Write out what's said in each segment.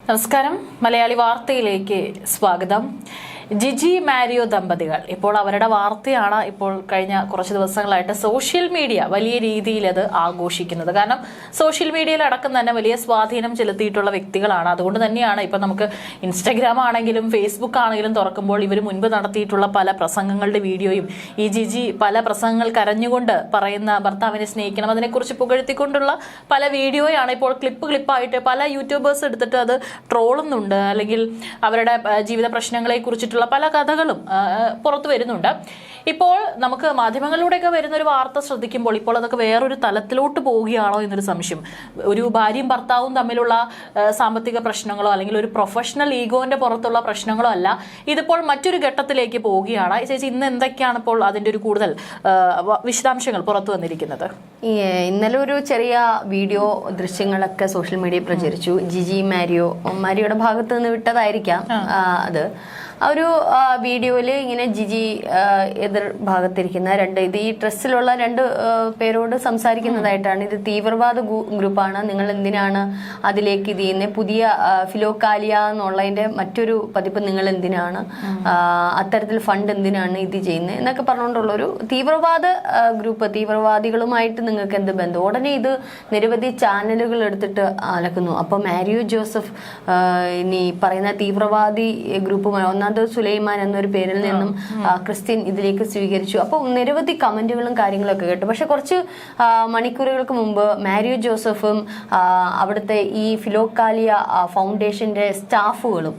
നമസ്കാരം. മലയാളി വാർത്തയിലേക്ക് സ്വാഗതം. ജിജി മാരിയോ ദമ്പതികൾ ഇപ്പോൾ അവരുടെ വാർത്തയാണ് ഇപ്പോൾ കഴിഞ്ഞ കുറച്ച് ദിവസങ്ങളായിട്ട് സോഷ്യൽ മീഡിയ വലിയ രീതിയിൽ അത് ആഘോഷിക്കുന്നത്. കാരണം സോഷ്യൽ മീഡിയയിൽ അടക്കം തന്നെ വലിയ സ്വാധീനം ചെലുത്തിയിട്ടുള്ള വ്യക്തികളാണ്. അതുകൊണ്ട് തന്നെയാണ് ഇപ്പൊ നമുക്ക് ഇൻസ്റ്റഗ്രാം ആണെങ്കിലും ഫേസ്ബുക്ക് ആണെങ്കിലും തുറക്കുമ്പോൾ ഇവർ മുൻപ് നടത്തിയിട്ടുള്ള പല പ്രസംഗങ്ങളുടെ വീഡിയോയും ഈ ജിജി പല പ്രസംഗങ്ങൾ കരഞ്ഞുകൊണ്ട് പറയുന്ന ഭർത്താവിനെ സ്നേഹിക്കണം അതിനെക്കുറിച്ച് പുകഴ്ത്തിക്കൊണ്ടുള്ള പല വീഡിയോയാണ് ഇപ്പോൾ ക്ലിപ്പായിട്ട് പല യൂട്യൂബേഴ്സ് എടുത്തിട്ട് അത് ട്രോളുന്നുണ്ട്. അല്ലെങ്കിൽ അവരുടെ ജീവിത പ്രശ്നങ്ങളെ കുറിച്ചിട്ടുള്ള പല കഥകളും പുറത്തു വരുന്നുണ്ട്. ഇപ്പോൾ നമുക്ക് മാധ്യമങ്ങളിലൂടെയൊക്കെ വരുന്നൊരു വാർത്ത ശ്രദ്ധിക്കുമ്പോൾ ഇപ്പോൾ അതൊക്കെ വേറൊരു തലത്തിലോട്ട് പോവുകയാണോ എന്നൊരു സംശയം. ഒരു ഭാര്യയും ഭർത്താവും തമ്മിലുള്ള സാമ്പത്തിക പ്രശ്നങ്ങളോ അല്ലെങ്കിൽ ഒരു പ്രൊഫഷണൽ ഈഗോന്റെ പുറത്തുള്ള പ്രശ്നങ്ങളോ അല്ല, ഇതിപ്പോൾ മറ്റൊരു ഘട്ടത്തിലേക്ക് പോവുകയാണ്. ചേച്ചി, ഇന്ന് എന്തൊക്കെയാണ് ഇപ്പോൾ അതിന്റെ ഒരു കൂടുതൽ വിശദാംശങ്ങൾ പുറത്തു വന്നിരിക്കുന്നത്? ഇന്നലെ ഒരു ചെറിയ വീഡിയോ ദൃശ്യങ്ങളൊക്കെ സോഷ്യൽ മീഡിയയിൽ പ്രചരിച്ചു. ജിജി മാരിയോയുടെ ഭാഗത്ത് നിന്ന് വിട്ടതായിരിക്കാം അത്. ഒരു വീഡിയോയിൽ ഇങ്ങനെ ജിജി എതിർ ഭാഗത്തിരിക്കുന്ന ഈ ഡ്രസ്സിലുള്ള രണ്ട് പേരോട് സംസാരിക്കുന്നതായിട്ടാണ്. ഇത് തീവ്രവാദ ഗ്രൂപ്പാണ്, നിങ്ങൾ എന്തിനാണ് അതിലേക്ക് ഇത് ചെയ്യുന്നത്, പുതിയ ഫിലോക്കാലിയ എന്നുള്ളതിന്റെ മറ്റൊരു പതിപ്പ് നിങ്ങൾ എന്തിനാണ് അത്തരത്തിൽ ഫണ്ട് എന്തിനാണ് ഇത് ചെയ്യുന്നത് എന്നൊക്കെ പറഞ്ഞുകൊണ്ടുള്ളൊരു തീവ്രവാദ ഗ്രൂപ്പ്, തീവ്രവാദികളുമായിട്ട് നിങ്ങൾക്ക് എന്ത് ബന്ധം. ഉടനെ ഇത് നിരവധി ചാനലുകൾ എടുത്തിട്ട് അലക്കുന്നു. അപ്പൊ മാരിയോ ജോസഫ് ഇനി പറയുന്ന തീവ്രവാദി ഗ്രൂപ്പുമായി സുലൈമാൻ എന്നൊരു പേരിൽ നിന്നും ക്രിസ്ത്യൻ ഇതിലേക്ക് സ്വീകരിച്ചു. അപ്പോൾ നിരവധി കമന്റുകളും കാര്യങ്ങളൊക്കെ കേട്ടു. പക്ഷെ കുറച്ച് മണിക്കൂറുകൾക്ക് മുമ്പ് മാരിയോ ജോസഫും അവിടുത്തെ ഈ ഫിലോക്കാലിയ ഫൗണ്ടേഷന്റെ സ്റ്റാഫുകളും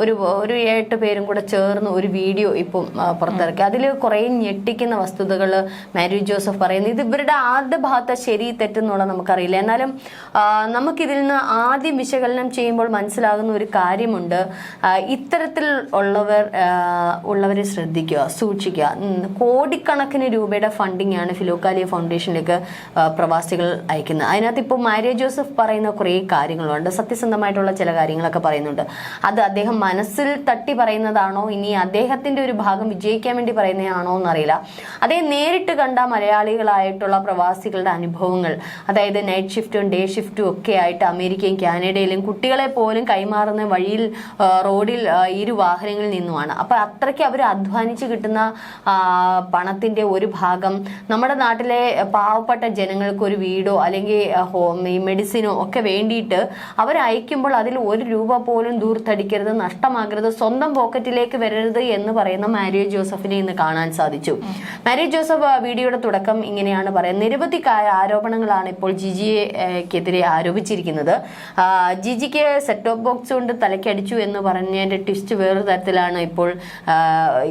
ഒരു 8 പേരും കൂടെ ചേർന്ന് ഒരു വീഡിയോ ഇപ്പം പുറത്തിറക്കി. അതിൽ കുറെ ഞെട്ടിക്കുന്ന വസ്തുതകൾ മാരിയോ ജോസഫ് പറയുന്നു. ഇത് ഇവരുടെ ആദ്യ ഭാഗത്തെ ശരി തെറ്റെന്നുള്ളത് നമുക്കറിയില്ല. എന്നാലും നമുക്കിതിൽ നിന്ന് ആദ്യം വിശകലനം ചെയ്യുമ്പോൾ മനസ്സിലാകുന്ന ഒരു കാര്യമുണ്ട്. ഇത്തരത്തിൽ ഉള്ളവരെ ശ്രദ്ധിക്കുക, സൂക്ഷിക്കുക. കോടിക്കണക്കിന് രൂപയുടെ ഫണ്ടിങ് ആണ് ഫിലോക്കാലിയ ഫൗണ്ടേഷനിലേക്ക് പ്രവാസികൾ അയക്കുന്നത്. അതിനകത്ത് ഇപ്പോൾ മാരിയോ ജോസഫ് പറയുന്ന കുറേ കാര്യങ്ങളുണ്ട്. സത്യസന്ധമായിട്ടുള്ള ചില കാര്യങ്ങളൊക്കെ പറയുന്നുണ്ട്. അത് അദ്ദേഹം മനസ്സിൽ തട്ടി പറയുന്നതാണോ, ഇനി അദ്ദേഹത്തിന്റെ ഒരു ഭാഗം വിജയിക്കാൻ വേണ്ടി പറയുന്നതാണോ എന്നറിയില്ല. അദ്ദേഹം നേരിട്ട് കണ്ട മലയാളികളായിട്ടുള്ള പ്രവാസികളുടെ അനുഭവങ്ങൾ, അതായത് നൈറ്റ് ഷിഫ്റ്റും ഡേ ഷിഫ്റ്റും ഒക്കെ ആയിട്ട് അമേരിക്കയും കാനഡയിലും കുട്ടികളെ പോലും കൈമാറുന്ന വഴിയിൽ റോഡിൽ വാഹനങ്ങളിൽ നിന്നുമാണ്. അപ്പൊ അത്രയ്ക്ക് അവർ അധ്വാനിച്ച് കിട്ടുന്ന പണത്തിന്റെ ഒരു ഭാഗം നമ്മുടെ നാട്ടിലെ പാവപ്പെട്ട ജനങ്ങൾക്ക് ഒരു വീടോ അല്ലെങ്കിൽ മെഡിസിനോ ഒക്കെ വേണ്ടിയിട്ട് അവർ അയക്കുമ്പോൾ അതിൽ 1 രൂപ പോലും ദൂർത്തടിക്കരുത്, നഷ്ടമാകരുത്, സ്വന്തം പോക്കറ്റിലേക്ക് വരരുത് എന്ന് പറയുന്ന മാരിയോ ജോസഫിനെ ഇന്ന് കാണാൻ സാധിച്ചു. മാരിയോ ജോസഫ് വീഡിയോയുടെ തുടക്കം ഇങ്ങനെയാണ് പറയുന്നത്. നിരവധി ആരോപണങ്ങളാണ് ഇപ്പോൾ ജിജിക്കെതിരെ ആരോപിച്ചിരിക്കുന്നത്. ജിജിക്ക് സെറ്റ് ഓഫ് ബോക്സ് കൊണ്ട് തലക്കടിച്ചു എന്ന് പറഞ്ഞതിന്റെ ട്വിസ്റ്റ് വേറൊരു തരത്തിലാണ് ഇപ്പോൾ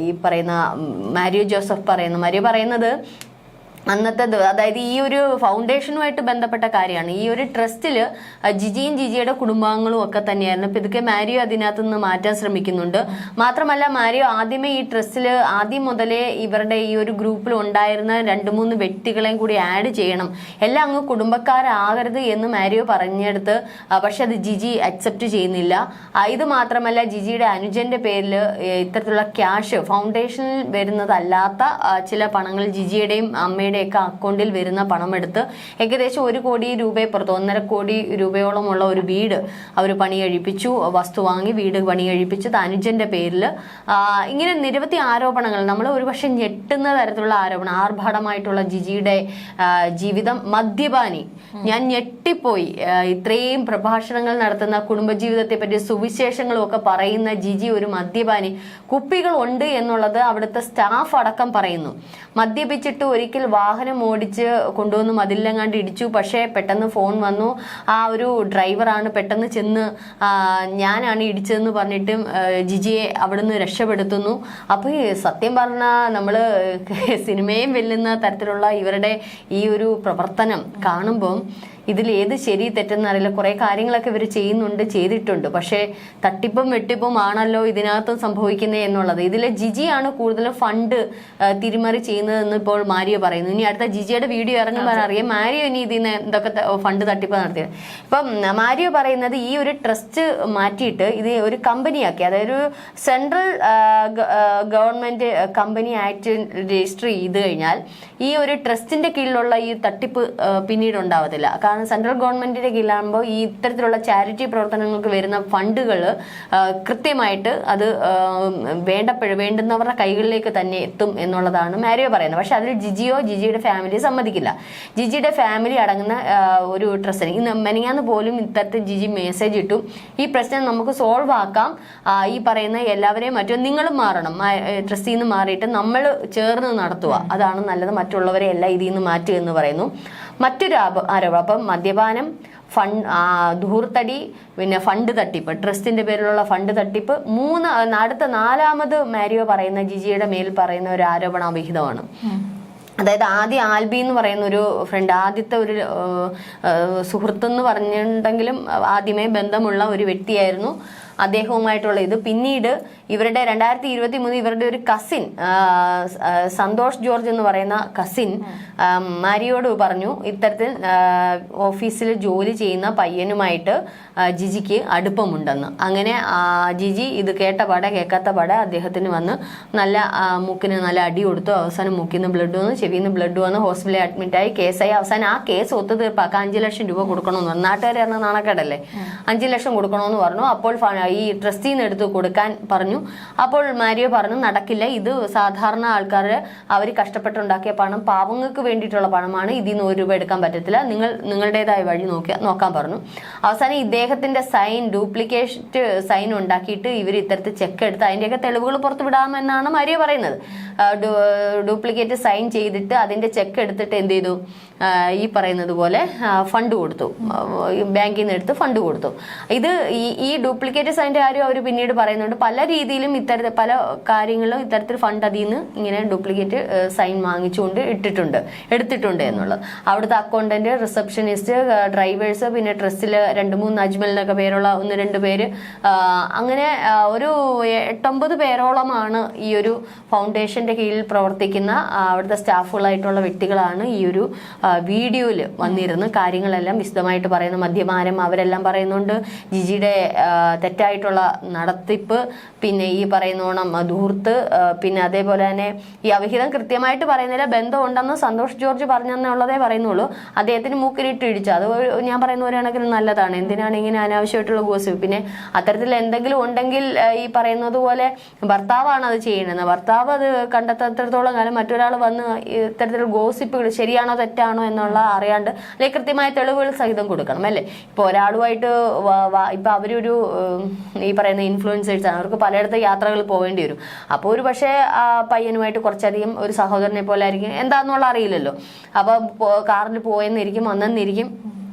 ഈ പറയുന്ന മാരിയോ ജോസഫ് പറയുന്നത്. അന്നത്തെ അതായത് ഈ ഒരു ഫൗണ്ടേഷനുമായിട്ട് ബന്ധപ്പെട്ട കാര്യമാണ്. ഈ ഒരു ട്രസ്റ്റിൽ ജിജിയും ജിജിയുടെ കുടുംബാംഗങ്ങളും ഒക്കെ തന്നെയായിരുന്നു. ഇപ്പൊ ഇതൊക്കെ മാരിയോ അതിനകത്ത് നിന്ന് മാറ്റാൻ ശ്രമിക്കുന്നുണ്ട്. മാത്രമല്ല മാരിയോ ആദ്യമേ ഈ ട്രസ്റ്റിൽ ആദ്യം മുതലേ ഇവരുടെ ഈ ഒരു ഗ്രൂപ്പിൽ ഉണ്ടായിരുന്ന 2-3 വ്യക്തികളെയും കൂടി ആഡ് ചെയ്യണം, എല്ലാം അങ്ങ് കുടുംബക്കാരാകരുത് എന്ന് മാരിയോ പറഞ്ഞെടുത്ത് പക്ഷെ അത് ജിജി അക്സെപ്റ്റ് ചെയ്യുന്നില്ല. ഇത് മാത്രമല്ല ജിജിയുടെ അനുജന്റെ പേരിൽ ഇത്തരത്തിലുള്ള ക്യാഷ് ഫൗണ്ടേഷനിൽ വരുന്നതല്ലാത്ത ചില പണങ്ങൾ ജിജിയുടെയും അമ്മയുടെ അക്കൗണ്ടിൽ വരുന്ന പണം എടുത്ത് ഏകദേശം 1 കോടി രൂപയെ 1.5 കോടി രൂപയോളമുള്ള ഒരു വീട് അവർ പണികഴിപ്പിച്ചു, വസ്തു വാങ്ങി വീട് പണികഴിപ്പിച്ചത് അനുജന്റെ പേരിൽ. ഇങ്ങനെ നിരവധി ആരോപണങ്ങൾ, നമ്മൾ ഒരുപക്ഷെ ഞെട്ടുന്ന തരത്തിലുള്ള ആരോപണം. ആർഭാടമായിട്ടുള്ള ജിജിയുടെ ജീവിതം, മദ്യപാനി, ഞാൻ ഞെട്ടിപ്പോയി. ഇത്രയും പ്രഭാഷണങ്ങൾ നടത്തുന്ന കുടുംബജീവിതത്തെ പറ്റി സുവിശേഷങ്ങളും ഒക്കെ പറയുന്ന ജിജി ഒരു മദ്യപാനി. കുപ്പികൾ ഉണ്ട് എന്നുള്ളത് അവിടുത്തെ സ്റ്റാഫ് അടക്കം പറയുന്നു. മദ്യപിച്ചിട്ട് ഒരിക്കൽ വാഹനം ഓടിച്ച് കൊണ്ടുവന്ന് മതിലെങ്ങാണ്ട് ഇടിച്ചു. പക്ഷേ പെട്ടെന്ന് ഫോൺ വന്നു, ആ ഒരു ഡ്രൈവറാണ് പെട്ടെന്ന് ചെന്ന് ഞാനാണ് ഇടിച്ചതെന്ന് പറഞ്ഞിട്ട് ജിജിയെ അവിടുന്ന് രക്ഷപ്പെടുത്തുന്നു. അപ്പോൾ സത്യം പറഞ്ഞാൽ നമ്മൾ സിനിമയും വെല്ലുന്ന തരത്തിലുള്ള ഇവരുടെ ഈ ഒരു പ്രവർത്തനം കാണുമ്പോൾ ഇതിൽ ഏത് ശരി തെറ്റെന്നറിയില്ല. കുറെ കാര്യങ്ങളൊക്കെ ഇവർ ചെയ്തിട്ടുണ്ട്. പക്ഷേ തട്ടിപ്പും വെട്ടിപ്പും ആണല്ലോ ഇതിനകത്തും സംഭവിക്കുന്നത് എന്നുള്ളത്. ഇതിലെ ജിജിയാണ് കൂടുതലും ഫണ്ട് തിരിമറി ചെയ്യുന്നതെന്ന് ഇപ്പോൾ മാരിയോ പറയുന്നു. ഇനി അടുത്ത ജിജിയുടെ വീഡിയോ ഇറങ്ങുമ്പോൾ അറിയാം മാരിയോ ഇനി ഇതിന് എന്തൊക്കെ ഫണ്ട് തട്ടിപ്പ് നടത്തിയത്. ഇപ്പം മാരിയോ പറയുന്നത് ഈ ഒരു ട്രസ്റ്റ് മാറ്റിയിട്ട് ഇത് ഒരു കമ്പനിയാക്കി, അതായത് ഒരു central government company act register ചെയ്ത് കഴിഞ്ഞാൽ ഈ ഒരു ട്രസ്റ്റിന്റെ കീഴിലുള്ള ഈ തട്ടിപ്പ് പിന്നീട് ഉണ്ടാവത്തില്ല. കാരണം കാരണം സെൻട്രൽ ഗവൺമെന്റിന്റെ കീഴിലാകുമ്പോൾ ഈ ഇത്തരത്തിലുള്ള ചാരിറ്റി പ്രവർത്തനങ്ങൾക്ക് വരുന്ന ഫണ്ടുകൾ കൃത്യമായിട്ട് അത് വേണ്ടുന്നവരുടെ കൈകളിലേക്ക് തന്നെ എത്തും എന്നുള്ളതാണ് മാരിയോ പറയുന്നത്. പക്ഷെ അതിൽ ജിജിയുടെ ഫാമിലി സമ്മതിക്കില്ല. ജിജിയുടെ ഫാമിലി അടങ്ങുന്ന ഒരു ട്രസ്റ്റിന് ഇന്ന് മെനിങ്ങാന്ന് പോലും ഇത്തരത്തിൽ ജിജി മെസ്സേജ് ഇട്ടു, ഈ പ്രശ്നം നമുക്ക് സോൾവ് ആക്കാം, ഈ പറയുന്ന എല്ലാവരെയും മറ്റും നിങ്ങളും മാറണം, ട്രസ്റ്റിൽ നിന്ന് മാറിയിട്ട് നമ്മൾ ചേർന്ന് നടത്തുക, അതാണ് നല്ലത്, മറ്റുള്ളവരെ എല്ലാം ഇതിൽ നിന്ന് മാറ്റുക എന്ന് പറയുന്നു. മറ്റൊരു ആരോപണം, അപ്പം മദ്യപാനം, ധൂർത്തടി, പിന്നെ ഫണ്ട് തട്ടിപ്പ്, ട്രസ്റ്റിന്റെ പേരിലുള്ള ഫണ്ട് തട്ടിപ്പ്, അടുത്ത 4ാമത് മാരിയോ പറയുന്ന ജിജിയുടെ മേൽ പറയുന്ന ഒരു ആരോപണ വിഹിതമാണ്. അതായത് ആദ്യം ആൽബി എന്ന് പറയുന്ന ഒരു ഫ്രണ്ട്, ആദ്യത്തെ ഒരു സുഹൃത്തെന്ന് പറഞ്ഞിട്ടുണ്ടെങ്കിലും ആദ്യമേ ബന്ധമുള്ള ഒരു വ്യക്തിയായിരുന്നു അദ്ദേഹവുമായിട്ടുള്ള ഇത്. പിന്നീട് ഇവരുടെ 2023 ഇവരുടെ ഒരു കസിൻ സന്തോഷ് ജോർജ് എന്ന് പറയുന്ന കസിൻ മാരിയോട് പറഞ്ഞു ഇത്തരത്തിൽ ഓഫീസിൽ ജോലി ചെയ്യുന്ന പയ്യനുമായിട്ട് ജിജിക്ക് അടുപ്പമുണ്ടെന്ന്. അങ്ങനെ ജിജി ഇത് കേൾക്കാത്ത പാടെ അദ്ദേഹത്തിന് വന്ന് നല്ല മൂക്കിന് നല്ല അടി കൊടുത്തു. അവസാനം മൂക്കിൽ നിന്ന് ബ്ലഡ് വന്നു, ചെവിയിൽ നിന്ന് ബ്ലഡ് വന്ന് ഹോസ്പിറ്റലിൽ അഡ്മിറ്റായി, കേസായി. അവസാനം ആ കേസ് ഒത്തുതീർപ്പാക്കാൻ 5 ലക്ഷം രൂപ കൊടുക്കണമെന്ന് പറഞ്ഞു. നാട്ടുകാർ പറഞ്ഞ നാണക്കേടല്ലേ, 5 ലക്ഷം കൊടുക്കണമെന്ന് പറഞ്ഞു. അപ്പോൾ ഈ ട്രസ്റ്റിൽ നിന്ന് എടുത്ത് കൊടുക്കാൻ പറഞ്ഞു. അപ്പോൾ മാരിയോ പറഞ്ഞു നടക്കില്ല, ഇത് സാധാരണ ആൾക്കാർ അവർ കഷ്ടപ്പെട്ടുണ്ടാക്കിയ പണം, പാവങ്ങൾക്ക് വേണ്ടിയിട്ടുള്ള പണമാണ്, ഇതിൽ നിന്ന് 1 രൂപ എടുക്കാൻ പറ്റത്തില്ല, നിങ്ങളുടേതായ വഴി നോക്കാൻ പറഞ്ഞു. അവസാനം ഇദ്ദേഹത്തിന്റെ ഡ്യൂപ്ലിക്കേറ്റ് സൈൻ ഉണ്ടാക്കിയിട്ട് ഇവർ ഇത്തരത്തിൽ ചെക്ക് എടുത്ത് അതിന്റെയൊക്കെ തെളിവുകൾ പുറത്തു വിടാമെന്നാണ് മാരിയോ പറയുന്നത്. ഡ്യൂപ്ലിക്കേറ്റ് സൈൻ ചെയ്തിട്ട് അതിന്റെ ചെക്ക് എടുത്തിട്ട് എന്ത് ചെയ്തു, ഈ പറയുന്നത് പോലെ ഫണ്ട് കൊടുത്തു, ബാങ്കിൽ നിന്ന് എടുത്ത് ഫണ്ട് കൊടുത്തു. ഇത് ഈ ഡ്യൂപ്ലിക്കേറ്റ് സൈൻ്റെ കാര്യം അവർ പിന്നീട് പറയുന്നുണ്ട്. പല രീതിയിലും ഇത്തരത്തിൽ പല കാര്യങ്ങളിലും ഇത്തരത്തിൽ ഫണ്ട് അതിൽ നിന്ന് ഇങ്ങനെ ഡ്യൂപ്ലിക്കേറ്റ് സൈൻ വാങ്ങിച്ചുകൊണ്ട് എടുത്തിട്ടുണ്ട് എന്നുള്ളത്. അവിടുത്തെ അക്കൗണ്ടന്റ്, റിസപ്ഷനിസ്റ്റ്, ഡ്രൈവേഴ്സ്, പിന്നെ ട്രസ്റ്റിൽ 2-3 അജ്മലിനൊക്കെ പേരുള്ള 1-2 പേര്, അങ്ങനെ ഒരു 8-9 പേരോളമാണ് ഈ ഒരു ഫൗണ്ടേഷന്റെ കീഴിൽ പ്രവർത്തിക്കുന്ന അവിടുത്തെ സ്റ്റാഫുകളായിട്ടുള്ള വ്യക്തികളാണ് ഈ ഒരു വീഡിയോയിൽ വന്നിരുന്ന് കാര്യങ്ങളെല്ലാം വിശദമായിട്ട് പറയുന്നു. മദ്യപാനം അവരെല്ലാം പറയുന്നുണ്ട്, ജിജിയുടെ തെറ്റായിട്ടുള്ള നടത്തിപ്പ്, പിന്നെ ഈ പറയുന്നോണം ധൂർത്ത്, പിന്നെ അതേപോലെ തന്നെ ഈ അവിഹിതം കൃത്യമായിട്ട് പറയുന്നില്ല, ബന്ധമുണ്ടെന്ന് സന്തോഷ് ജോർജ് പറഞ്ഞെന്നുള്ളതേ പറയുന്നുള്ളൂ. അദ്ദേഹത്തിന് മൂക്കിലിട്ട് ഇടിച്ചു, അത് ഞാൻ പറയുന്ന ഒരു കണക്കിന് നല്ലതാണ്. എന്തിനാണ് ഇങ്ങനെ അനാവശ്യമായിട്ടുള്ള ഗോസിപ്പ്? പിന്നെ അത്തരത്തിൽ എന്തെങ്കിലും ഉണ്ടെങ്കിൽ ഈ പറയുന്നത് പോലെ ഭർത്താവാണ് അത് ചെയ്യുന്നത്, ഭർത്താവ് അത് കണ്ടെത്തത്തോളം കാലം മറ്റൊരാൾ വന്ന് ഇത്തരത്തിലുള്ള ഗോസിപ്പുകൾ ശരിയാണോ തെറ്റാണോ എന്നുള്ള അറിയാണ്ട് അല്ലെങ്കിൽ കൃത്യമായ തെളിവുകൾ സഹിതം കൊടുക്കണം അല്ലേ. ഇപ്പൊ ഒരാളുമായിട്ട് ഇപ്പൊ അവരൊരു ഈ പറയുന്ന ഇൻഫ്ലുവൻസേഴ്സ് ആണ്, അവർക്ക് പലയിടത്ത് യാത്രകൾ പോകേണ്ടി വരും. അപ്പോൾ ഒരു പക്ഷേ ആ പയ്യനുമായിട്ട് കുറച്ചധികം ഒരു സഹോദരനെ പോലെ ആയിരിക്കും, എന്താന്നുള്ള അറിയില്ലല്ലോ. അപ്പൊ കാറിൽ പോയെന്നിരിക്കും, വന്നെന്നിരിക്കും.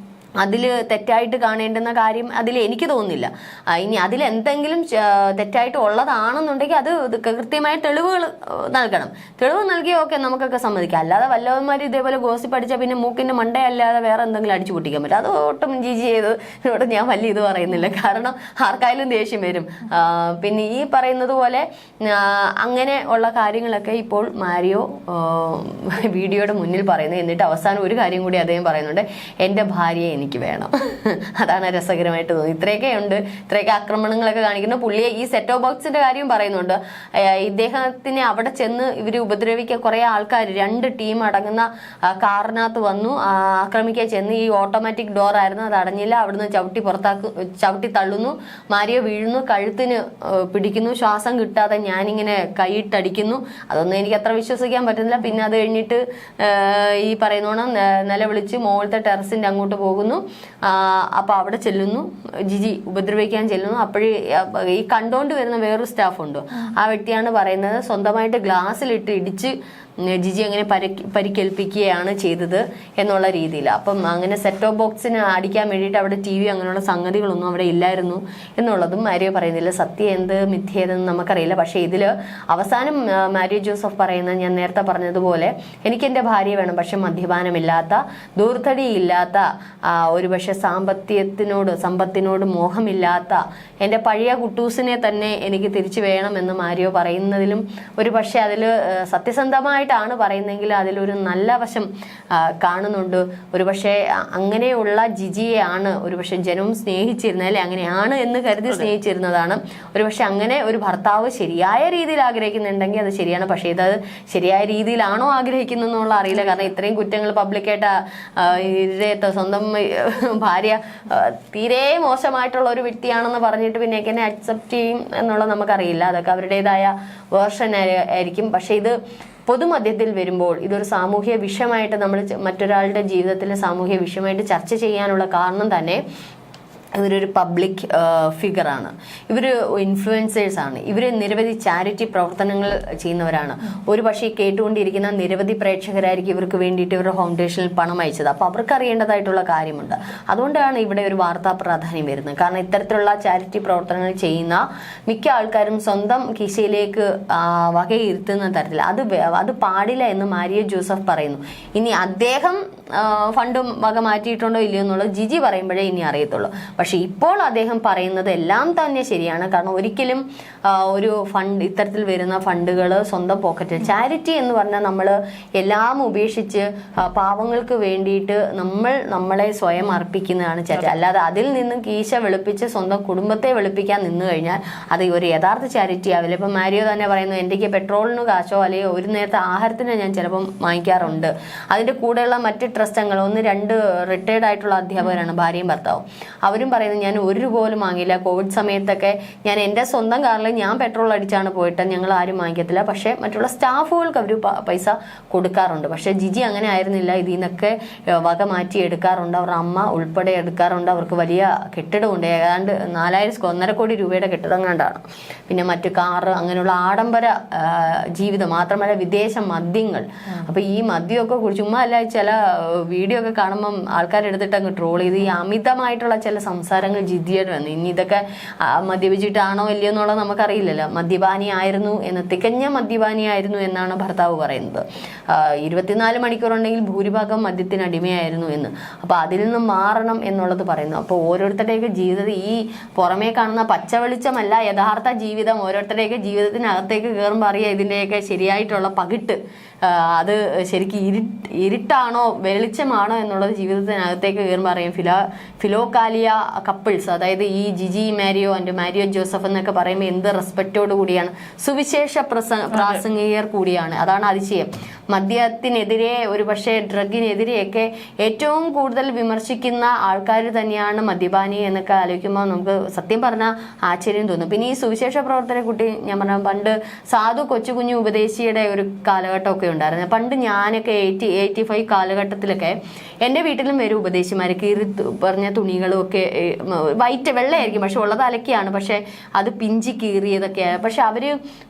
അതിൽ തെറ്റായിട്ട് കാണേണ്ടുന്ന കാര്യം അതിൽ എനിക്ക് തോന്നുന്നില്ല. ഇനി അതിൽ എന്തെങ്കിലും തെറ്റായിട്ട് ഉള്ളതാണെന്നുണ്ടെങ്കിൽ അത് കൃത്യമായ തെളിവുകൾ നൽകണം. തെളിവ് നൽകിയാൽ ഓക്കെ, നമുക്കൊക്കെ സമ്മതിക്കാം. അല്ലാതെ വല്ലവന്മാർ ഇതേപോലെ ഗോസിപ്പ് പഠിച്ചാൽ പിന്നെ മൂക്കിന്റെ മണ്ടയല്ലാതെ വേറെ എന്തെങ്കിലും അടിച്ചു പൊട്ടിക്കാൻ പറ്റും. അത് ഒട്ടും ജിജി ചെയ്തോട് ഞാൻ വലിയ ഇത് പറയുന്നില്ല, കാരണം ആർക്കായാലും ദേഷ്യം വരും. പിന്നെ ഈ പറയുന്നത് പോലെ അങ്ങനെ ഉള്ള കാര്യങ്ങളൊക്കെ ഇപ്പോൾ മാരിയോ വീഡിയോയുടെ മുന്നിൽ പറയുന്നത്. എന്നിട്ട് അവസാനം ഒരു കാര്യം കൂടി അദ്ദേഹം പറയുന്നുണ്ട്, എൻ്റെ ഭാര്യയെ എനിക്ക് വേണം. അതാണ് രസകരമായിട്ട് തോന്നുന്നത്. ഇത്രയൊക്കെ ഉണ്ട്, ഇത്രയൊക്കെ ആക്രമണങ്ങളൊക്കെ കാണിക്കുന്നു. പുള്ളിയെ ഈ സെറ്റ് ഓഫ് ബോക്സിന്റെ കാര്യം പറയുന്നുണ്ട്. ഇദ്ദേഹത്തിനെ അവിടെ ചെന്ന് ഇവർ ഉപദ്രവിക്കാൻ കുറെ ആൾക്കാർ 2 ടീം അടങ്ങുന്ന കാറിനകത്ത് വന്നു ആക്രമിക്കാൻ ചെന്ന്. ഈ ഓട്ടോമാറ്റിക് ഡോർ ആയിരുന്നു, അത് അടഞ്ഞില്ല. അവിടുന്ന് ചവിട്ടി തള്ളുന്നു, മാരിയോ വീഴുന്നു, കഴുത്തിന് പിടിക്കുന്നു, ശ്വാസം കിട്ടാതെ ഞാനിങ്ങനെ കൈയിട്ടടിക്കുന്നു. അതൊന്നും എനിക്ക് അത്ര വിശ്വസിക്കാൻ പറ്റുന്നില്ല. പിന്നെ അത് കഴിഞ്ഞിട്ട് ഈ പറയുന്നോണം നിലവിളിച്ച് മുകളിലത്തെ ടെറസിന്റെ അങ്ങോട്ട് പോകുന്നു. അപ്പൊ അവിടെ ചെല്ലുന്നു, ജിജി ഉപദ്രവിക്കാൻ ചെല്ലുന്നു. അപ്പോഴേ ഈ കണ്ടോണ്ട് വരുന്ന വേറൊരു സ്റ്റാഫുണ്ട്, ആ വ്യക്തിയാണ് പറയുന്നത് സ്വന്തമായിട്ട് ഗ്ലാസ്സിലിട്ട് ഇടിച്ച് ജിജി അങ്ങനെ പരിക്കേൽപ്പിക്കുകയാണ് ചെയ്തത് എന്നുള്ള രീതിയിൽ. അപ്പം അങ്ങനെ സെറ്റ് ഓഫ് ബോക്സിന് അടിക്കാൻ വേണ്ടിയിട്ട് അവിടെ TV അങ്ങനെയുള്ള സംഗതികളൊന്നും അവിടെ ഇല്ലായിരുന്നു എന്നുള്ളതും മാരിയോ പറയുന്നില്ല. സത്യം എന്ത് മിഥ്യ ഏതെന്ന് നമുക്കറിയില്ല. പക്ഷേ ഇതിൽ അവസാനം മാരിയോ ജോസഫ് പറയുന്നത് ഞാൻ നേരത്തെ പറഞ്ഞതുപോലെ, എനിക്ക് എൻ്റെ ഭാര്യയെ വേണം, പക്ഷെ മദ്യപാനമില്ലാത്ത, ദൂർത്തടിയില്ലാത്ത, ഒരു പക്ഷെ സമ്പത്തിനോട് മോഹമില്ലാത്ത എൻ്റെ പഴയ കുട്ടൂസിനെ തന്നെ എനിക്ക് തിരിച്ചു വേണമെന്ന് മാരിയോ പറയുന്നതിലും ഒരു പക്ഷെ അതിൽ സത്യസന്ധമായിട്ടാണ് പറയുന്നതെങ്കിൽ അതിലൊരു നല്ല വശം കാണുന്നുണ്ട്. ഒരുപക്ഷെ അങ്ങനെയുള്ള ജിജിയെയാണ് ഒരുപക്ഷെ ജനവും സ്നേഹിച്ചിരുന്നത്, അല്ലെ അങ്ങനെയാണ് എന്ന് കരുതി സ്നേഹിച്ചിരുന്നതാണ്. ഒരുപക്ഷെ അങ്ങനെ ഒരു ഭർത്താവ് ശരിയായ രീതിയിൽ ആഗ്രഹിക്കുന്നുണ്ടെങ്കിൽ അത് ശരിയാണ്. പക്ഷേ ഇത് ശരിയായ രീതിയിലാണോ ആഗ്രഹിക്കുന്നതെന്നുള്ള അറിയില്ല. കാരണം ഇത്രയും കുറ്റങ്ങൾ പബ്ലിക്കായിട്ട് സ്വന്തം ഭാര്യ തീരെ മോശമായിട്ടുള്ള ഒരു വ്യക്തിയാണെന്ന് പറഞ്ഞിട്ട് പിന്നെ എങ്ങനെ അക്സെപ്റ്റ് ചെയ്യും എന്നുള്ളത് നമുക്കറിയില്ല. അതൊക്കെ അവരുടേതായ വേർഷൻ ആയിരിക്കും. പക്ഷെ ഇത് പൊതുമധ്യത്തിൽ വരുമ്പോൾ ഇതൊരു സാമൂഹ്യ വിഷയമായിട്ട് നമ്മൾ മറ്റൊരാളുടെ ജീവിതത്തിലെ സാമൂഹ്യ വിഷയമായിട്ട് ചർച്ച ചെയ്യാനുള്ള കാരണം തന്നെ ഇവരൊരു പബ്ലിക് ഫിഗറാണ്, ഇവർ ഇൻഫ്ലുവൻസേഴ്സാണ്, ഇവർ നിരവധി ചാരിറ്റി പ്രവർത്തനങ്ങൾ ചെയ്യുന്നവരാണ്. ഒരു പക്ഷേ കേട്ടുകൊണ്ടിരിക്കുന്ന നിരവധി പ്രേക്ഷകരായിരിക്കും ഇവർക്ക് വേണ്ടിയിട്ട് ഇവരുടെ ഫൗണ്ടേഷനിൽ പണം അയച്ചത്. അപ്പോൾ അവർക്ക് അറിയേണ്ടതായിട്ടുള്ള കാര്യമുണ്ട്. അതുകൊണ്ടാണ് ഇവിടെ ഒരു വാർത്താ പ്രാധാന്യം വരുന്നത്. കാരണം ഇത്തരത്തിലുള്ള ചാരിറ്റി പ്രവർത്തനങ്ങൾ ചെയ്യുന്ന മിക്ക ആൾക്കാരും സ്വന്തം കിശയിലേക്ക് വകയിരുത്തുന്ന തരത്തിൽ അത് പാടില്ല എന്ന് മാരിയ ജോസഫ് പറയുന്നു. ഇനി അദ്ദേഹം ഫണ്ടും വക മാറ്റിയിട്ടുണ്ടോ ഇല്ലയോ എന്നുള്ളത് ജിജി പറയുമ്പോഴേ ഇനി അറിയത്തുള്ളൂ. പക്ഷെ ഇപ്പോൾ അദ്ദേഹം പറയുന്നത് എല്ലാം തന്നെ ശരിയാണ്. കാരണം ഒരിക്കലും ഒരു ഫണ്ട് ഇത്തരത്തിൽ വരുന്ന ഫണ്ടുകൾ സ്വന്തം പോക്കറ്റിൽ, ചാരിറ്റി എന്ന് പറഞ്ഞാൽ നമ്മൾ എല്ലാം ഉപേക്ഷിച്ച് പാവങ്ങൾക്ക് വേണ്ടിയിട്ട് നമ്മളെ സ്വയം അർപ്പിക്കുന്നതാണ് ചാരിറ്റി. അല്ലാതെ അതിൽ നിന്നും കീശ വെളുപ്പിച്ച് സ്വന്തം കുടുംബത്തെ വെളുപ്പിക്കാൻ നിന്ന് കഴിഞ്ഞാൽ അത് ഒരു യഥാർത്ഥ ചാരിറ്റി ആവില്ല. ഇപ്പം മാരിയോ തന്നെ പറയുന്നു, എനിക്ക് പെട്രോളിന് കാശോ അല്ലെങ്കിൽ ഒരു നേരത്തെ ആഹാരത്തിന് ഞാൻ ചിലപ്പം വാങ്ങിക്കാറുണ്ട്. അതിൻ്റെ കൂടെയുള്ള മറ്റ് ട്രസ്റ്റങ്ങൾ 1-2 റിട്ടയർഡ് ആയിട്ടുള്ള അധ്യാപകരാണ്, ഭാര്യയും ഭർത്താവും. അവരും പറയുന്നത് ഞാൻ ഒരു രൂപ പോലും വാങ്ങിയില്ല. കോവിഡ് സമയത്തൊക്കെ ഞാൻ എൻ്റെ സ്വന്തം കാറിൽ ഞാൻ പെട്രോൾ അടിച്ചാണ് പോയിട്ട്, ഞങ്ങൾ ആരും വാങ്ങിക്കത്തില്ല. പക്ഷേ മറ്റുള്ള സ്റ്റാഫുകൾക്ക് അവർ പൈസ കൊടുക്കാറുണ്ട്. പക്ഷേ ജിജി അങ്ങനെ ആയിരുന്നില്ല. ഇതിൽ നിന്നൊക്കെ വക മാറ്റി എടുക്കാറുണ്ട്. അവരുടെ അമ്മ ഉൾപ്പെടെ എടുക്കാറുണ്ട്. അവർക്ക് വലിയ കെട്ടിടമുണ്ട്, ഏതാണ്ട് 1.5 കോടി രൂപയുടെ കെട്ടിടം കണ്ടാണ്. പിന്നെ മറ്റു കാറ്, അങ്ങനെയുള്ള ആഡംബര ജീവിതം. മാത്രമല്ല വിദേശ മദ്യങ്ങൾ. അപ്പോൾ ഈ മദ്യമൊക്കെ കുടിച്ച് ചുമ്മാ അല്ല, ചില വീഡിയോ ഒക്കെ കാണുമ്പം ആൾക്കാരെടുത്തിട്ട് അങ്ങ് ട്രോൾ ചെയ്ത് ഈ അമിതമായിട്ടുള്ള ചില സംസാരങ്ങൾ ജിദ്ദിയായിട്ട് വന്നു. ഇനി ഇതൊക്കെ മദ്യപിച്ചിട്ടാണോ ഇല്ലയോ എന്നുള്ളത് നമുക്കറിയില്ലല്ലോ. മദ്യപാനിയായിരുന്നു എന്ന്, തികഞ്ഞ മദ്യപാനിയായിരുന്നു എന്നാണ് ഭർത്താവ് പറയുന്നത്. 24 മണിക്കൂറുണ്ടെങ്കിൽ ഭൂരിഭാഗം മദ്യത്തിന് അടിമയായിരുന്നു എന്ന്. അപ്പോൾ അതിൽ നിന്ന് മാറണം എന്നുള്ളത് പറയുന്നു. അപ്പോൾ ഓരോരുത്തരുടെയൊക്കെ ജീവിതം ഈ പുറമേ കാണുന്ന പച്ച വെളിച്ചമല്ല യഥാർത്ഥ ജീവിതം. ഓരോരുത്തരുടെയൊക്കെ ജീവിതത്തിനകത്തേക്ക് കയറുമ്പോൾ അറിയാം ഇതിൻ്റെയൊക്കെ ശരിയായിട്ടുള്ള പകിട്ട്. അത് ശരിക്കും ഇരുട്ടാണോ വെളിച്ചമാണോ എന്നുള്ളത് ജീവിതത്തിനകത്തേക്ക് കയറുമ്പോൾ അറിയാം. ഫിലോകാലിയ കപ്പിൾസ്, അതായത് ഈ Jiji Mario and Mario Joseph എന്നൊക്കെ പറയുമ്പോൾ എന്ത് റെസ്പെക്റ്റോട് കൂടിയാണ്, സുവിശേഷ പ്രാസംഗികർ കൂടിയാണ്. അതാണ് അതിശയം. മദ്യത്തിനെതിരെ, ഒരു പക്ഷേ ഡ്രഗിനെതിരെയൊക്കെ ഏറ്റവും കൂടുതൽ വിമർശിക്കുന്ന ആൾക്കാർ തന്നെയാണ് മദ്യപാനി എന്നൊക്കെ ആലോചിക്കുമ്പോൾ നമുക്ക് സത്യം പറഞ്ഞാൽ ആശ്ചര്യം തോന്നും. പിന്നെ ഈ സുവിശേഷ പ്രവർത്തന കുട്ടി, ഞാൻ പറഞ്ഞ പണ്ട് സാധു കൊച്ചു കുഞ്ഞു ഉപദേശിയുടെ ഒരു കാലഘട്ടമൊക്കെ ഉണ്ടായിരുന്നു. പണ്ട് ഞാനൊക്കെ 85 കാലഘട്ടത്തിലൊക്കെ എൻ്റെ വീട്ടിലും വരും ഉപദേശിമാർ. കീറി പറഞ്ഞ തുണികളും ഒക്കെ വെള്ളയായിരിക്കും, പക്ഷെ ഉള്ളത് അലക്കിയാണ്. പക്ഷെ അത് പിഞ്ചി കീറിയതൊക്കെയാണ്. പക്ഷെ അവർ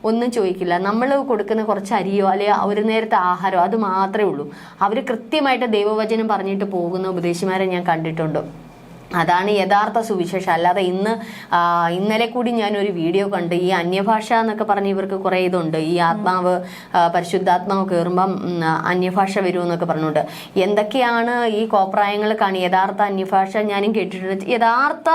ഒന്നും ചോദിക്കില്ല. നമ്മൾ കൊടുക്കുന്ന കുറച്ച് അരിയോ അല്ലെങ്കിൽ ഒരു നേരത്തെ ആഹാരമോ അത് മാത്രമേ ഉള്ളൂ. അവർ കൃത്യമായിട്ട് ദൈവവചനം പറഞ്ഞിട്ട് പോകുന്ന ഉപദേശിമാരെ ഞാൻ കണ്ടിട്ടുണ്ട്. അതാണ് യഥാർത്ഥ സുവിശേഷം. അല്ലാതെ ഇന്നലെ കൂടി ഞാനൊരു വീഡിയോ കണ്ട്, ഈ അന്യഭാഷ എന്നൊക്കെ പറഞ്ഞ് ഇവർക്ക് കുറേ ഇതുണ്ട്. ഈ ആത്മാവ്, പരിശുദ്ധാത്മാവ് കയറുമ്പം അന്യഭാഷ വരുമെന്നൊക്കെ പറഞ്ഞുകൊണ്ട് എന്തൊക്കെയാണ് ഈ കോപ്രായങ്ങൾ കാണി. യഥാർത്ഥ അന്യഭാഷ ഞാനും കേട്ടിട്ടുണ്ട്. യഥാർത്ഥ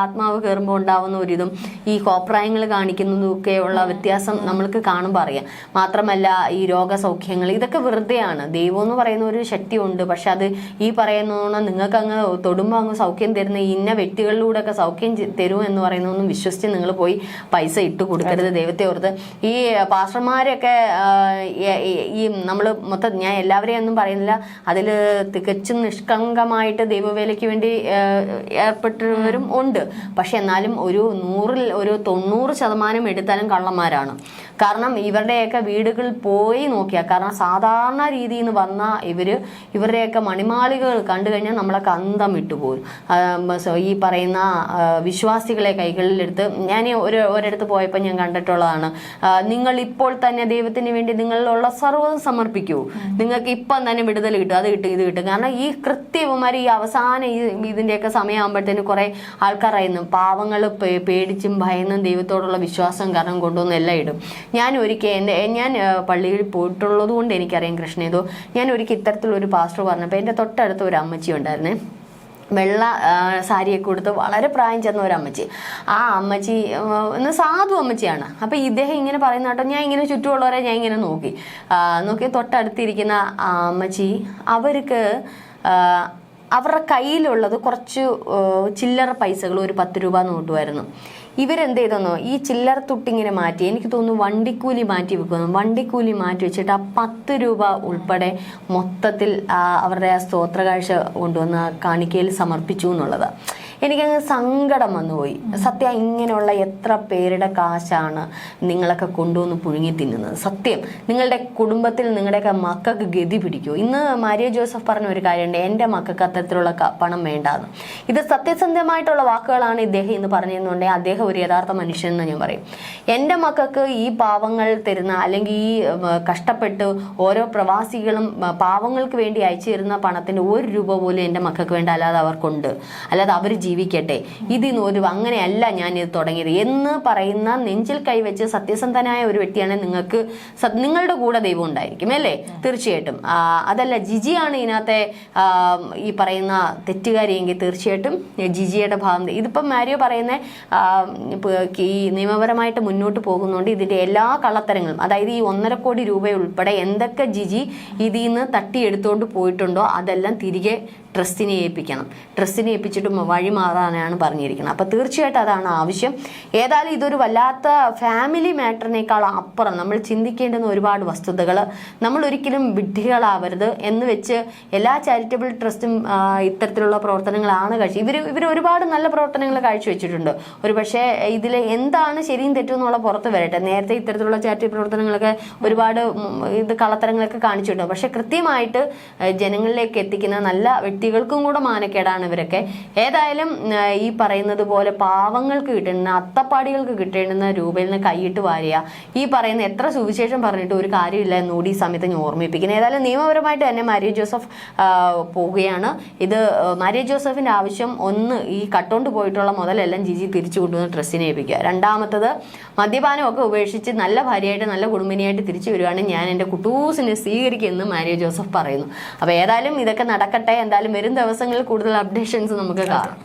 ആത്മാവ് കയറുമ്പോൾ ഉണ്ടാവുന്ന ഒരിതും ഈ കോപ്രായങ്ങൾ കാണിക്കുന്നതും ഒക്കെയുള്ള വ്യത്യാസം നമ്മൾക്ക് കാണുമ്പോൾ അറിയാം. മാത്രമല്ല ഈ രോഗസൗഖ്യങ്ങൾ ഇതൊക്കെ വെറുതെയാണ്. ദൈവം എന്ന് പറയുന്ന ഒരു ശക്തിയുണ്ട്. പക്ഷെ അത് ഈ പറയുന്ന നിങ്ങൾക്ക് അങ്ങ് തൊടുമ്പോൾ അങ്ങ് സൗഖ്യം തരുന്ന ഇന്ന വ്യക്തികളിലൂടെ ഒക്കെ സൗഖ്യം തരും എന്ന് പറയുന്നതൊന്നും വിശ്വസിച്ച് നിങ്ങൾ പോയി പൈസ ഇട്ട് കൊടുക്കരുത്. ദൈവത്തെ ഓർത്ത് ഈ പാസ്റ്റർമാരൊക്കെ ഈ നമ്മൾ മൊത്തം, ഞാൻ എല്ലാവരെയും ഒന്നും പറയുന്നില്ല, അതിൽ തികച്ചും നിഷ്കളങ്കമായിട്ട് ദൈവവേലയ്ക്ക് വേണ്ടി ഏർപ്പെട്ടവരും ഉണ്ട്. പക്ഷെ എന്നാലും ഒരു 90% എടുത്താലും കള്ളന്മാരാണ്. കാരണം ഇവരുടെയൊക്കെ വീടുകളിൽ പോയി നോക്കിയാൽ, കാരണം സാധാരണ രീതിയിൽ നിന്ന് വന്ന ഇവരുടെയൊക്കെ മണിമാളികൾ കണ്ടു കഴിഞ്ഞാൽ നമ്മളൊക്കെ അന്തം വിട്ടുപോകും. ഈ പറയുന്ന വിശ്വാസികളെ കൈകളിലെടുത്ത്, ഞാൻ ഒരിടത്ത് പോയപ്പോൾ ഞാൻ കണ്ടിട്ടുള്ളതാണ്, നിങ്ങൾ ഇപ്പോൾ തന്നെ ദൈവത്തിന് വേണ്ടി നിങ്ങളിലുള്ള സർവ്വതും സമർപ്പിക്കൂ, നിങ്ങൾക്ക് ഇപ്പം തന്നെ വിടുതൽ കിട്ടും, അത് കിട്ടും, ഇത് കിട്ടും. കാരണം ഈ കൃത്യവന്മാർ ഈ അവസാനം ഇതിൻ്റെയൊക്കെ സമയമാകുമ്പോഴത്തേന് കുറേ ആൾക്കാരായിരുന്നു പാവങ്ങൾ പേടിച്ചും ഭയന്നും ദൈവത്തോടുള്ള വിശ്വാസം കാരണം കൊണ്ടുവന്ന് എല്ലാം ഇടും. ഞാൻ പള്ളിയിൽ പോയിട്ടുള്ളത് കൊണ്ട് എനിക്കറിയാം കൃഷ്ണേതോ. ഞാൻ ഒരിക്കൽ ഇത്തരത്തിലൊരു പാസ്റ്റർ പറഞ്ഞപ്പോൾ എൻ്റെ തൊട്ടടുത്ത് ഒരു അമ്മച്ചി ഉണ്ടായിരുന്നേ, വെള്ള സാരിയൊക്കെ കൊടുത്ത് വളരെ പ്രായം ചെന്ന ഒരു അമ്മച്ചി. ആ അമ്മച്ചി സാധു അമ്മച്ചിയാണ്. അപ്പം ഇദ്ദേഹം ഇങ്ങനെ പറയുന്ന കേട്ടോ, ഞാൻ ഇങ്ങനെ ചുറ്റുമുള്ളവരെ ഞാൻ ഇങ്ങനെ നോക്കി തൊട്ടടുത്തിരിക്കുന്ന ആ അമ്മച്ചി, അവർക്ക് അവരുടെ കയ്യിലുള്ളത് കുറച്ച് ചില്ലറ പൈസകൾ, ഒരു 10 രൂപ നോട്ടുമായിരുന്നു. ഇവരെന്ത് ചെയ്തെന്നോ ഈ ചില്ലറ തുട്ടിങ്ങനെ മാറ്റി, എനിക്ക് തോന്നുന്നു വണ്ടിക്കൂലി മാറ്റി വെക്കുന്നു. വണ്ടിക്കൂലി മാറ്റി വെച്ചിട്ട് ആ 10 രൂപ ഉൾപ്പെടെ മൊത്തത്തിൽ അവരുടെ ആ സ്തോത്ര കാഴ്ച കൊണ്ടുവന്ന് കാണിക്കയിൽ സമർപ്പിച്ചു എന്നുള്ളത് എനിക്കങ്ങ് സങ്കടം വന്നുപോയി. സത്യം, ഇങ്ങനെയുള്ള എത്ര പേരുടെ കാശാണ് നിങ്ങളൊക്കെ കൊണ്ടുവന്ന് പുഴുങ്ങി തിന്നുന്നത്? സത്യം, നിങ്ങളുടെ കുടുംബത്തിൽ നിങ്ങളുടെയൊക്കെ മക്കൾക്ക് ഗതി പിടിക്കൂ. ഇന്ന് മാരിയോ ജോസഫ് പറഞ്ഞ ഒരു കാര്യമുണ്ട്, എൻ്റെ മക്കൾക്ക് അത്തരത്തിലുള്ള പണം വേണ്ടാന്ന്. ഇത് സത്യസന്ധമായിട്ടുള്ള വാക്കുകളാണ് ഇദ്ദേഹം ഇന്ന് പറഞ്ഞിരുന്നുണ്ടെങ്കിൽ അദ്ദേഹം ഒരു യഥാർത്ഥ മനുഷ്യൻ എന്ന് ഞാൻ പറയും. എൻ്റെ മക്കൾക്ക് ഈ പാവങ്ങൾ തരുന്ന, അല്ലെങ്കിൽ ഈ കഷ്ടപ്പെട്ട് ഓരോ പ്രവാസികളും പാവങ്ങൾക്ക് വേണ്ടി അയച്ചു തരുന്ന പണത്തിൻ്റെ 1 രൂപ പോലും എൻ്റെ മക്കൾക്ക് വേണ്ട, അല്ലാതെ അവർക്കുണ്ട്, അല്ലാതെ അവർ ജീവിക്കട്ടെ, ഇതിന്ന് ഒരു അങ്ങനെയല്ല ഞാൻ ഇത് തുടങ്ങിയത് എന്ന് പറയുന്ന നെഞ്ചിൽ കൈവച്ച് സത്യസന്ധനായ ഒരു വ്യക്തിയാണ് നിങ്ങൾക്ക് നിങ്ങളുടെ കൂടെ ദൈവം ഉണ്ടായിരിക്കും അല്ലേ? തീർച്ചയായിട്ടും. അതല്ല ജിജിയാണ് ഇതിനകത്തെ ഈ പറയുന്ന തെറ്റുകാരിയെങ്കിൽ തീർച്ചയായിട്ടും ജിജിയുടെ ഭാഗം. ഇതിപ്പം മാരിയോ പറയുന്ന ഈ നിയമപരമായിട്ട് മുന്നോട്ട് പോകുന്നുണ്ട്. ഇതിന്റെ എല്ലാ കള്ളത്തരങ്ങളും, അതായത് ഈ 1.5 കോടി രൂപ ഉൾപ്പെടെ എന്തൊക്കെ ജിജി ഇതിൽ നിന്ന് തട്ടിയെടുത്തുകൊണ്ട് പോയിട്ടുണ്ടോ അതെല്ലാം തിരികെ ട്രസ്റ്റിനെ ഏൽപ്പിക്കണം. ട്രസ്റ്റിനെ ഏൽപ്പിച്ചിട്ട് വഴിമാറാനാണ് പറഞ്ഞിരിക്കുന്നത്. അപ്പോൾ തീർച്ചയായിട്ടും അതാണ് ആവശ്യം. ഏതായാലും ഇതൊരു വല്ലാത്ത ഫാമിലി മാറ്ററിനേക്കാൾ അപ്പുറം നമ്മൾ ചിന്തിക്കേണ്ടുന്ന ഒരുപാട് വസ്തുതകൾ, നമ്മൾ ഒരിക്കലും വിഡ്ഢികളാവരുത് എന്ന് വെച്ച് എല്ലാ ചാരിറ്റബിൾ ട്രസ്റ്റും ഇത്തരത്തിലുള്ള പ്രവർത്തനങ്ങളാണ് ഇവർ ഒരുപാട് നല്ല പ്രവർത്തനങ്ങൾ കാഴ്ചവെച്ചിട്ടുണ്ട്. ഒരു പക്ഷേ ഇതിൽ എന്താണ് ശരിയും തെറ്റും എന്നുള്ള പുറത്ത് വരട്ടെ. നേരത്തെ ഇത്തരത്തിലുള്ള ചാരിറ്റബിൾ പ്രവർത്തനങ്ങളൊക്കെ ഒരുപാട് കള്ളത്തരങ്ങളൊക്കെ കാണിച്ചിട്ടുണ്ട്. പക്ഷെ കൃത്യമായിട്ട് ജനങ്ങളിലേക്ക് എത്തിക്കുന്ന നല്ല വ്യക്തികൾക്കും കൂടെ മാനക്കേടാണ് ഇവരൊക്കെ. ഏതായാലും ഈ പറയുന്നത് പോലെ പാവങ്ങൾക്ക് കിട്ടേണ്ടുന്ന, അത്തപ്പാടികൾക്ക് കിട്ടേണ്ടുന്ന രൂപയിൽ നിന്ന് കൈയിട്ട് വാരുക, ഈ പറയുന്ന എത്ര സുവിശേഷം പറഞ്ഞിട്ട് ഒരു കാര്യമില്ല എന്നുകൂടി ഈ സമയത്ത് ഞാൻ ഓർമ്മിപ്പിക്കുന്നത്. ഏതായാലും നിയമപരമായിട്ട് തന്നെ മാരിയോ ജോസഫ് പോവുകയാണ്. ഇത് മാരിയോ ജോസഫിന്റെ ആവശ്യം ഒന്ന്, ഈ കട്ടോണ്ട് പോയിട്ടുള്ള മുതലെല്ലാം ജിജി തിരിച്ചു കൊണ്ടുവന്ന് ട്രസ്റ്റിനെ ഏൽപ്പിക്കുക. രണ്ടാമത്തത്, മദ്യപാനമൊക്കെ ഉപേക്ഷിച്ച് നല്ല ഭാര്യയായിട്ട് നല്ല കുടുംബിനിയായിട്ട് തിരിച്ചു വരുവാണെങ്കിൽ ഞാൻ എൻ്റെ കുട്ടൂസിനെ സ്വീകരിക്കുമെന്ന് മാരിയോ ജോസഫ് പറയുന്നു. അപ്പോൾ ഏതായാലും ഇതൊക്കെ നടക്കട്ടെ. എന്തായാലും വരും ദിവസങ്ങളിൽ കൂടുതൽ അപ്ഡേഷൻസ് നമുക്ക് കാണാം.